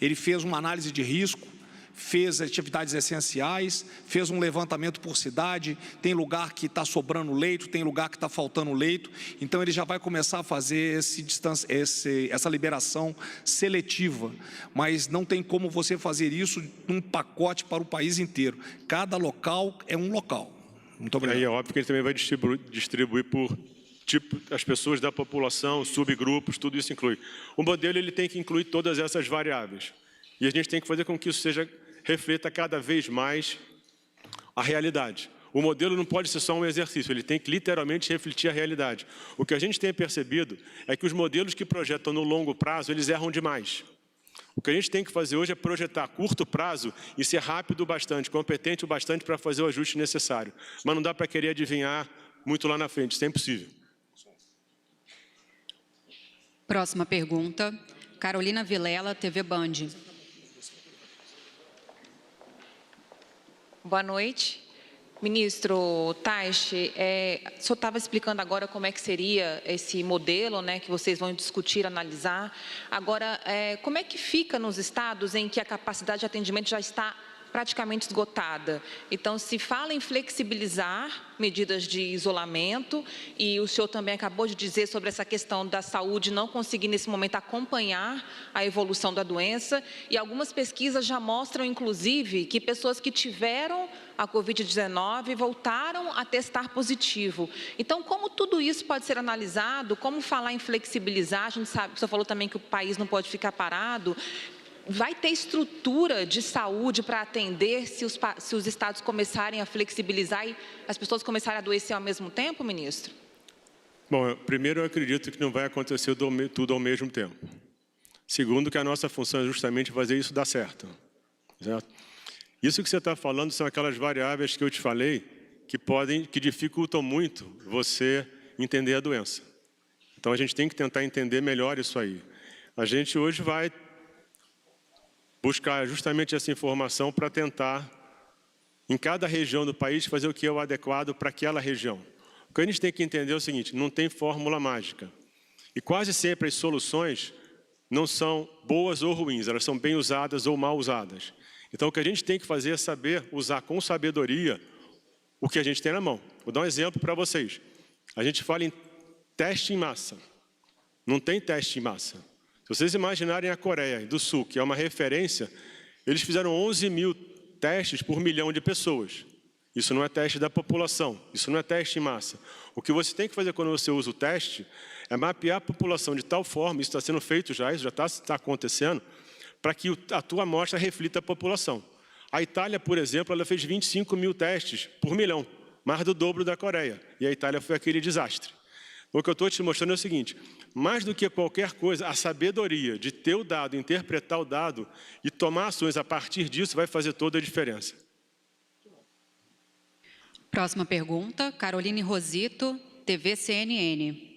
Ele fez uma análise de risco, fez atividades essenciais, fez um levantamento por cidade, tem lugar que está sobrando leito, tem lugar que está faltando leito, então ele já vai começar a fazer essa liberação seletiva, mas não tem como você fazer isso num pacote para o país inteiro, cada local é um local. Muito obrigado. Aí é óbvio que ele também vai distribuir por tipo, as pessoas da população, subgrupos, tudo isso inclui. O modelo ele tem que incluir todas essas variáveis. E a gente tem que fazer com que isso reflita cada vez mais a realidade. O modelo não pode ser só um exercício, ele tem que literalmente refletir a realidade. O que a gente tem percebido é que os modelos que projetam no longo prazo, eles erram demais. O que a gente tem que fazer hoje é projetar a curto prazo e ser rápido o bastante, competente o bastante para fazer o ajuste necessário. Mas não dá para querer adivinhar muito lá na frente, isso é impossível. Próxima pergunta, Carolina Vilela, TV Band. Boa noite. Ministro Taixe, o senhor estava explicando agora como é que seria esse modelo, né, que vocês vão discutir, analisar. Agora, como é que fica nos estados em que a capacidade de atendimento já está praticamente esgotada? Então, se fala em flexibilizar medidas de isolamento, e o senhor também acabou de dizer sobre essa questão da saúde não conseguir, nesse momento, acompanhar a evolução da doença, e algumas pesquisas já mostram, inclusive, que pessoas que tiveram a Covid-19 voltaram a testar positivo. Então, como tudo isso pode ser analisado? Como falar em flexibilizar? A gente sabe, o senhor falou também que o país não pode ficar parado. Vai ter estrutura de saúde para atender se os estados começarem a flexibilizar e as pessoas começarem a adoecer ao mesmo tempo, ministro? Bom, primeiro eu acredito que não vai acontecer tudo ao mesmo tempo. Segundo, que a nossa função é justamente fazer isso dar certo. Certo? Isso que você está falando são aquelas variáveis que eu te falei que dificultam muito você entender a doença. Então a gente tem que tentar entender melhor isso aí. A gente hoje vai buscar justamente essa informação para tentar, em cada região do país, fazer o que é o adequado para aquela região. O que a gente tem que entender é o seguinte, não tem fórmula mágica. E quase sempre as soluções não são boas ou ruins, elas são bem usadas ou mal usadas. Então, o que a gente tem que fazer é saber usar com sabedoria o que a gente tem na mão. Vou dar um exemplo para vocês. A gente fala em teste em massa. Não tem teste em massa. Se vocês imaginarem a Coreia do Sul, que é uma referência, eles fizeram 11 mil testes por milhão de pessoas. Isso não é teste da população, isso não é teste em massa. O que você tem que fazer quando você usa o teste é mapear a população de tal forma, isso está sendo feito já, isso já está acontecendo, para que a tua amostra reflita a população. A Itália, por exemplo, ela fez 25 mil testes por milhão, mais do dobro da Coreia. E a Itália foi aquele desastre. O que eu estou te mostrando é o seguinte, mais do que qualquer coisa, a sabedoria de ter o dado, interpretar o dado e tomar ações a partir disso vai fazer toda a diferença. Próxima pergunta, Caroline Rosito, TV CNN.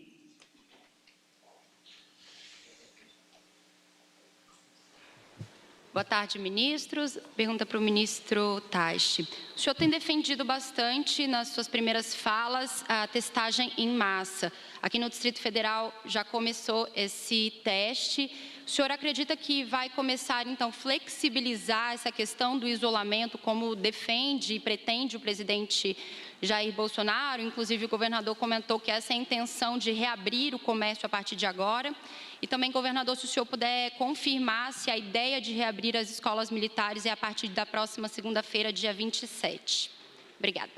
Boa tarde, ministros. Pergunta para o ministro Taixe. O senhor tem defendido bastante, nas suas primeiras falas, a testagem em massa. Aqui no Distrito Federal já começou esse teste. O senhor acredita que vai começar, então, flexibilizar essa questão do isolamento, como defende e pretende o presidente Jair Bolsonaro? Inclusive, o governador comentou que essa é a intenção de reabrir o comércio a partir de agora. E também, governador, se o senhor puder confirmar se a ideia de reabrir as escolas militares é a partir da próxima segunda-feira, dia 27. Obrigada.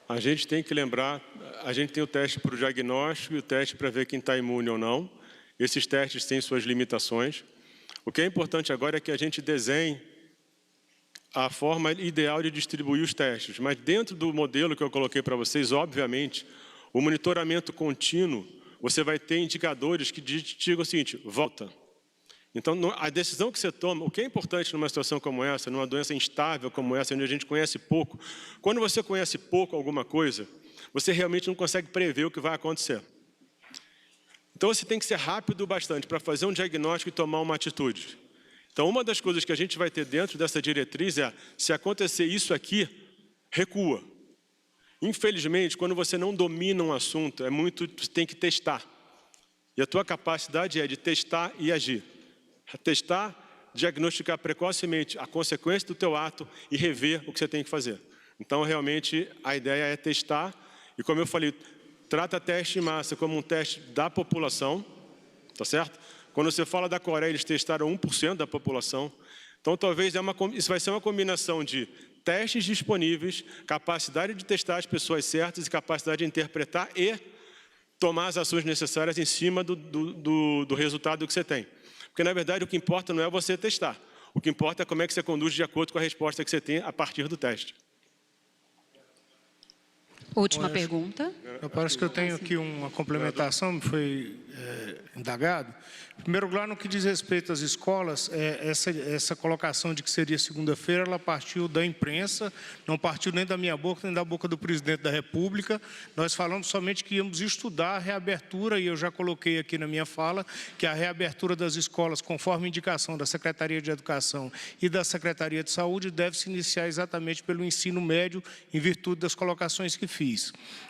A gente tem que lembrar, a gente tem o teste para o diagnóstico e o teste para ver quem está imune ou não. Esses testes têm suas limitações. O que é importante agora é que a gente desenhe a forma ideal de distribuir os testes. Mas dentro do modelo que eu coloquei para vocês, obviamente, o monitoramento contínuo, você vai ter indicadores que digam o seguinte: volta. Então, a decisão que você toma, o que é importante numa situação como essa, numa doença instável como essa, onde a gente conhece pouco, quando você conhece pouco alguma coisa, você realmente não consegue prever o que vai acontecer. Então, você tem que ser rápido o bastante para fazer um diagnóstico e tomar uma atitude. Então, uma das coisas que a gente vai ter dentro dessa diretriz é, se acontecer isso aqui, recua. Infelizmente, quando você não domina um assunto, você tem que testar. E a tua capacidade é de testar e agir. Testar, diagnosticar precocemente a consequência do teu ato e rever o que você tem que fazer. Então, realmente, a ideia é testar. E como eu falei, trata teste em massa como um teste da população, tá certo? Quando você fala da Coreia, eles testaram 1% da população. Então, talvez isso vai ser uma combinação de testes disponíveis, capacidade de testar as pessoas certas e capacidade de interpretar e tomar as ações necessárias em cima do resultado que você tem. Porque, na verdade, o que importa não é você testar. O que importa é como é que você conduz de acordo com a resposta que você tem a partir do teste. Última pergunta. Parece que eu tenho aqui uma complementação, me foi indagado. Em primeiro lugar, no que diz respeito às escolas, essa colocação de que seria segunda-feira, ela partiu da imprensa, não partiu nem da minha boca, nem da boca do presidente da República. Nós falamos somente que íamos estudar a reabertura, e eu já coloquei aqui na minha fala, que a reabertura das escolas, conforme indicação da Secretaria de Educação e da Secretaria de Saúde, deve se iniciar exatamente pelo ensino médio, em virtude das colocações que fiz.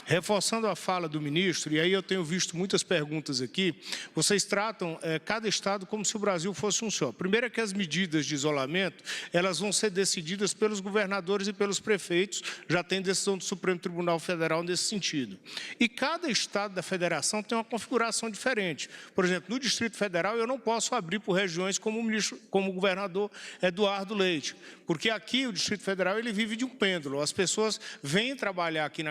Reforçando a fala do ministro, e aí eu tenho visto muitas perguntas aqui, vocês tratam cada estado como se o Brasil fosse um só. Primeiro é que as medidas de isolamento, elas vão ser decididas pelos governadores e pelos prefeitos, já tem decisão do Supremo Tribunal Federal nesse sentido. E cada estado da federação tem uma configuração diferente. Por exemplo, no Distrito Federal, eu não posso abrir por regiões como o governador Eduardo Leite, porque aqui o Distrito Federal ele vive de um pêndulo. As pessoas vêm trabalhar aqui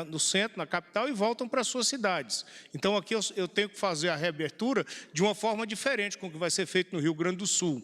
no centro, na capital, e voltam para suas cidades. Então, aqui eu tenho que fazer a reabertura de uma forma diferente com o que vai ser feito no Rio Grande do Sul.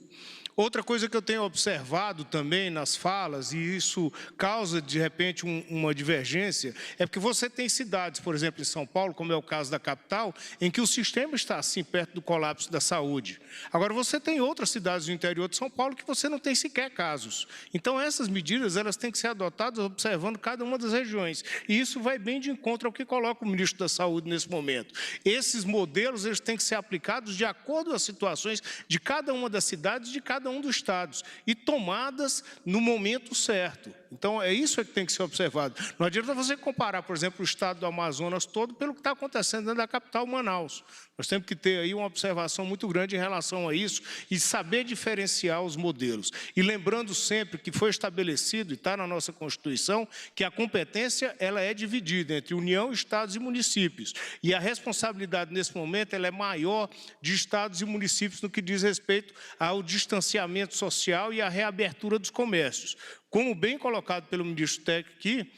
Outra coisa que eu tenho observado também nas falas, e isso causa, de repente, uma divergência, é porque você tem cidades, por exemplo, em São Paulo, como é o caso da capital, em que o sistema está, assim, perto do colapso da saúde. Agora, você tem outras cidades do interior de São Paulo que você não tem sequer casos. Então, essas medidas, elas têm que ser adotadas observando cada uma das regiões. E isso vai bem de encontro ao que coloca o ministro da Saúde nesse momento. Esses modelos, eles têm que ser aplicados de acordo com as situações de cada uma das cidades, de cada um dos estados, e tomadas no momento certo. Então, é isso que tem que ser observado. Não adianta você comparar, por exemplo, o estado do Amazonas todo pelo que está acontecendo dentro da capital, Manaus. Nós temos que ter aí uma observação muito grande em relação a isso e saber diferenciar os modelos. E lembrando sempre que foi estabelecido, e está na nossa Constituição, que a competência ela é dividida entre União, estados e municípios. E a responsabilidade, nesse momento, ela é maior de estados e municípios no que diz respeito ao distanciamento social e à reabertura dos comércios. Como bem colocado pelo ministro técnico aqui,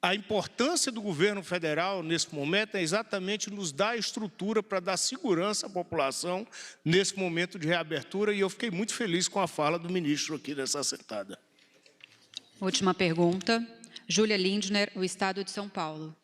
a importância do governo federal, nesse momento, é exatamente nos dar estrutura para dar segurança à população nesse momento de reabertura, e eu fiquei muito feliz com a fala do ministro aqui nessa assentada. Última pergunta. Júlia Lindner, o Estado de São Paulo.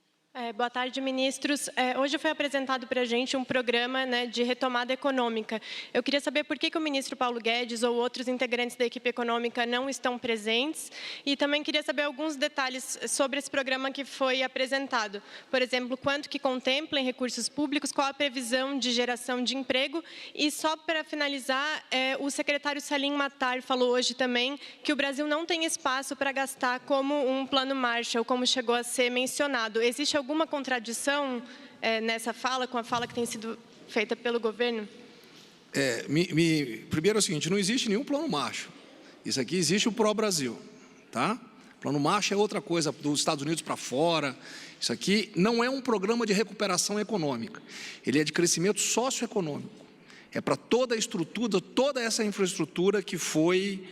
Boa tarde, ministros. Hoje foi apresentado para a gente um programa de retomada econômica. Eu queria saber por que o ministro Paulo Guedes ou outros integrantes da equipe econômica não estão presentes, e também queria saber alguns detalhes sobre esse programa que foi apresentado. Por exemplo, quanto que contempla em recursos públicos, qual a previsão de geração de emprego, e só para finalizar, o secretário Salim Matar falou hoje também que o Brasil não tem espaço para gastar como um plano Marshall, como chegou a ser mencionado. Existe alguma contradição nessa fala, com a fala que tem sido feita pelo governo? Primeiro é o seguinte, não existe nenhum plano Marshall. Isso aqui existe o Pró-Brasil, tá? Plano Marshall é outra coisa, dos Estados Unidos para fora. Isso aqui não é um programa de recuperação econômica. Ele é de crescimento socioeconômico. É para toda a estrutura, toda essa infraestrutura que foi,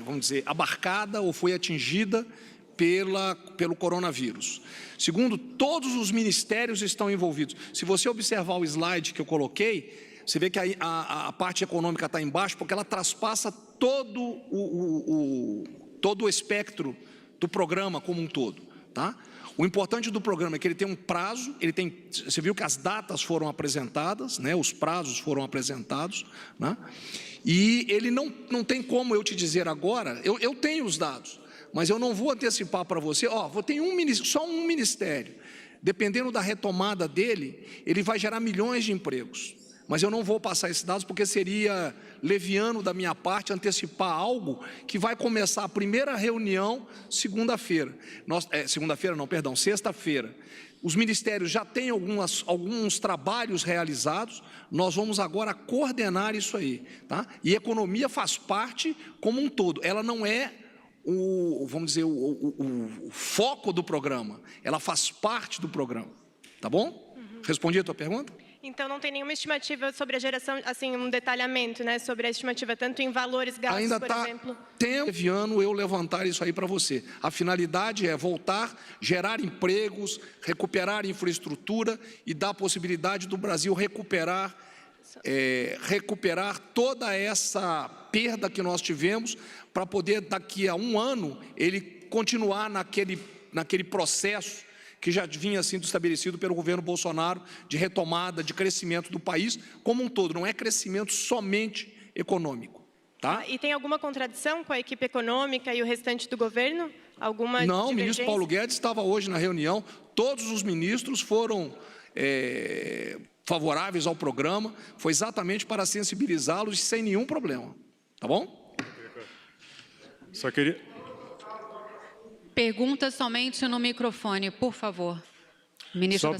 vamos dizer, abarcada ou foi atingida pelo coronavírus. Segundo, todos os ministérios estão envolvidos. Se você observar o slide que eu coloquei, você vê que a parte econômica está embaixo, porque ela traspassa todo o espectro do programa como um todo, tá? O importante do programa é que ele tem um prazo, você viu que as datas foram apresentadas, né? Os prazos foram apresentados, né? E ele não tem como eu te dizer agora, eu tenho os dados, mas eu não vou antecipar para você, tem só um ministério, dependendo da retomada dele, ele vai gerar milhões de empregos. Mas eu não vou passar esses dados porque seria leviano da minha parte antecipar algo que vai começar a primeira reunião segunda-feira. Sexta-feira. Os ministérios já têm alguns trabalhos realizados, nós vamos agora coordenar isso aí, tá? E economia faz parte como um todo, ela não é vamos dizer, o foco do programa, ela faz parte do programa, tá bom? Respondi a tua pergunta? Então, não tem nenhuma estimativa sobre a geração, assim, um detalhamento, né, sobre a estimativa, tanto em valores gastos, ainda por exemplo? Ainda está eu levantar isso aí para você. A finalidade é voltar, gerar empregos, recuperar infraestrutura e dar a possibilidade do Brasil recuperar toda essa perda que nós tivemos, para poder, daqui a um ano, ele continuar naquele processo que já vinha sendo estabelecido pelo governo Bolsonaro, de retomada, de crescimento do país como um todo, não é crescimento somente econômico. Tá? E tem alguma contradição com a equipe econômica e o restante do governo? Não, o ministro Paulo Guedes estava hoje na reunião, todos os ministros foram favoráveis ao programa, foi exatamente para sensibilizá-los sem nenhum problema. Tá bom? Só queria... Pergunta somente no microfone, por favor. Ministro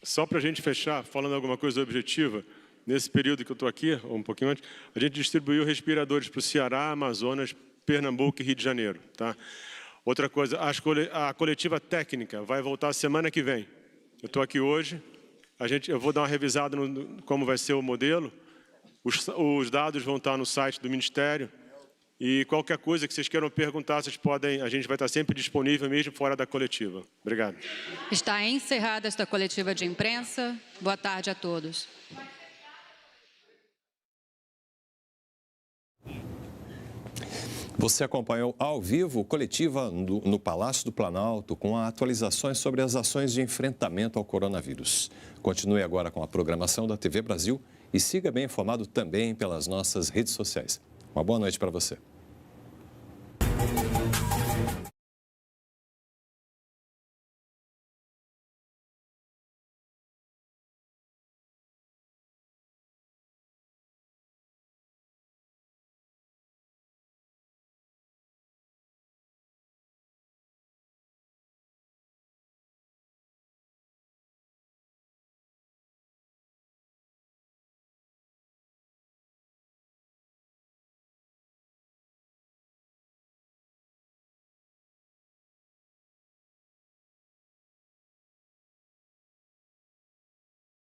Só para a gente fechar, falando alguma coisa objetiva, nesse período que eu estou aqui, ou um pouquinho antes, a gente distribuiu respiradores para o Ceará, Amazonas, Pernambuco e Rio de Janeiro. Tá? Outra coisa, a coletiva técnica vai voltar semana que vem. Eu estou aqui hoje, eu vou dar uma revisada no como vai ser o modelo, os dados vão estar no site do Ministério, e qualquer coisa que vocês queiram perguntar, vocês podem, a gente vai estar sempre disponível, mesmo fora da coletiva. Obrigado. Está encerrada esta coletiva de imprensa. Boa tarde a todos. Você acompanhou ao vivo coletiva no Palácio do Planalto com atualizações sobre as ações de enfrentamento ao coronavírus. Continue agora com a programação da TV Brasil e siga bem informado também pelas nossas redes sociais. Uma boa noite para você.